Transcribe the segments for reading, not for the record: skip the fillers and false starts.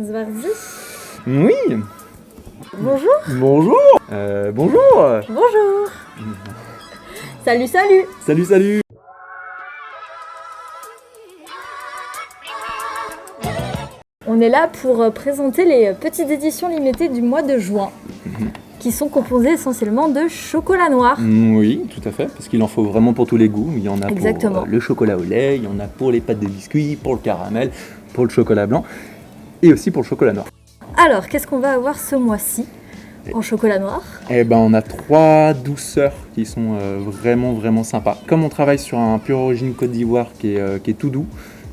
Zwarzi. Oui. Bonjour. Bonjour. Bonjour. Bonjour. Salut, salut. Salut. On est là pour présenter les petites éditions limitées du mois de juin, qui sont composées essentiellement de chocolat noir. Oui, tout à fait, parce qu'il en faut vraiment pour tous les goûts. Il y en a Exactement. pour le chocolat au lait, il y en a pour les pâtes de biscuits, pour le caramel, pour le chocolat blanc et aussi pour le chocolat noir. Alors, qu'est-ce qu'on va avoir ce mois-ci en chocolat noir? Eh ben, on a 3 douceurs qui sont vraiment sympas. Comme on travaille sur un pur origine Côte d'Ivoire qui est tout doux,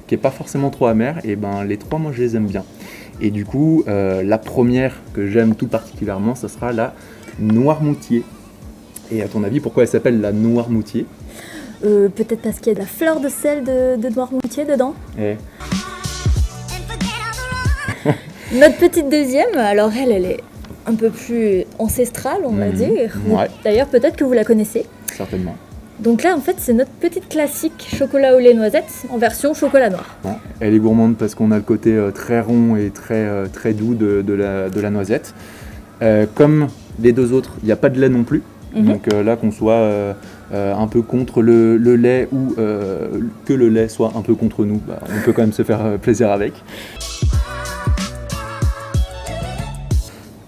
qui est pas forcément trop amer, et ben les 3 moi je les aime bien. Et du coup, la première que j'aime tout particulièrement, ce sera la Noirmoutier. Et à ton avis, pourquoi elle s'appelle la Noirmoutier? Peut-être parce qu'il y a de la fleur de sel de Noirmoutier dedans. Notre petite deuxième, alors elle est un peu plus ancestrale, on va dire. Ouais. D'ailleurs, peut-être que vous la connaissez. Certainement. Donc là, en fait, c'est notre petite classique chocolat au lait noisette en version chocolat noir. Ouais. Elle est gourmande parce qu'on a le côté très rond et très doux de la noisette. Comme les deux autres, il n'y a pas de lait non plus. Donc là, qu'on soit un peu contre le lait ou que le lait soit un peu contre nous, on peut quand même se faire plaisir avec.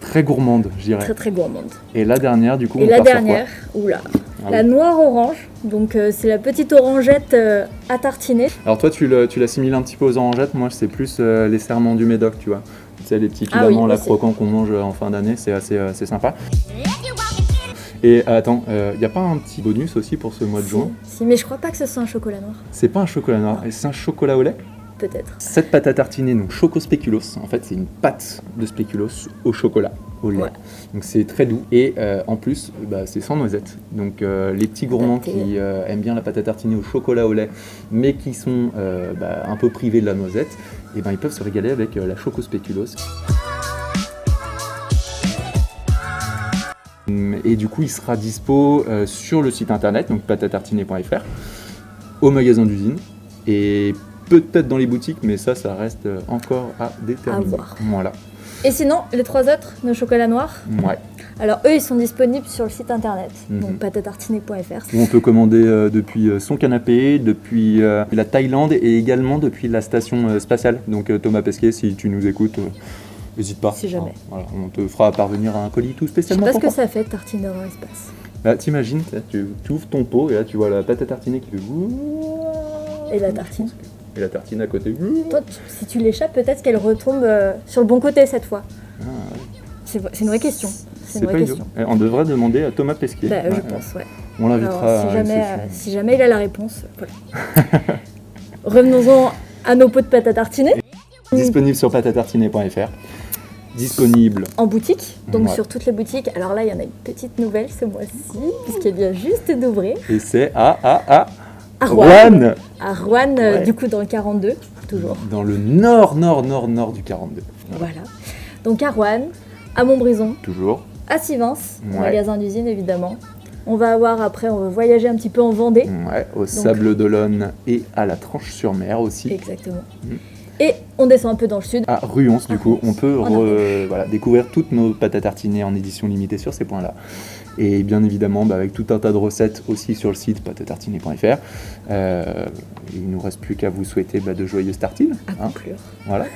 Très gourmande, je dirais. Très gourmande. Et la dernière, du coup, Et on la part sur dernière, oula, Ah la oui. noire orange. Donc c'est la petite orangette à tartiner. Alors toi, tu l'assimiles un petit peu aux orangettes. Moi, c'est plus les serments du Médoc, tu vois. Tu sais, les petits Ah filaments oui, là, aussi. croquants qu'on mange en fin d'année, c'est assez sympa. Et attends, il n'y a pas un petit bonus aussi pour ce mois de juin? Si, mais je crois pas que ce soit un chocolat noir. C'est pas un chocolat noir, c'est un chocolat au lait. Peut-être. Cette pâte à tartiner, donc Choco Spéculoos, en fait c'est une pâte de spéculoos au chocolat, au lait. Ouais. Donc c'est très doux et en plus c'est sans noisette. Donc les petits gourmands Adapté. qui aiment bien la pâte à tartiner au chocolat au lait, mais qui sont un peu privés de la noisette, et ils peuvent se régaler avec la Choco Spéculoos. Et du coup il sera dispo sur le site internet, donc pâteatartiner.fr, au magasin d'usine et peut-être dans les boutiques, mais ça reste encore à déterminer. À voir. Voilà. Et sinon, les 3 autres, nos chocolats noirs, Ouais. alors eux, ils sont disponibles sur le site internet, Mhm. donc pâteatartiner.fr. Où on peut commander depuis son canapé, depuis la Thaïlande et également depuis la station spatiale. Donc Thomas Pesquet, si tu nous écoutes, n'hésite pas. Si jamais. Voilà, on te fera parvenir un colis tout Je sais spécialement pas ce pour que toi. ça fait de tartiner dans l'espace. Là, t'imagines, tu ouvres ton pot et là tu vois la pâte à tartiner qui fait Et la tartine. et la tartine à côté. Toi, si tu l'échappes, peut-être qu'elle retombe sur le bon côté cette fois. Ah, ouais. C'est une vraie question. C'est une pas vraie idiot. question. On devrait demander à Thomas Pesquet. Bah, je Ouais, pense, ouais. On l'invitera. Alors, à une session. si jamais il a la réponse, voilà. Revenons-en à nos pots de pâte à tartiner. Disponible sur pâteatartiner.fr. Disponible. En boutique, donc Ouais. sur toutes les boutiques. Alors là, il y en a une petite nouvelle ce mois-ci, puisqu'elle vient juste d'ouvrir. Et c'est à À Roanne, À Roanne, Ouais. du coup dans le 42, toujours. dans le nord du 42. Voilà. Donc à Roanne, à Montbrison, Toujours. à Sivens, au Ouais. magasin d'usine évidemment. On va voyager un petit peu en Vendée. Ouais, au Sable d'Olonne et à la Tranche-sur-Mer aussi. Exactement. Mhm. Et on descend un peu dans le sud. À Ruons, du coup, on peut En découvrir toutes nos pâtes à tartiner en édition limitée sur ces points-là. Et bien évidemment, avec tout un tas de recettes aussi sur le site pâteatartiner.fr. Il ne nous reste plus qu'à vous souhaiter de joyeuses tartines. À conclure. Voilà.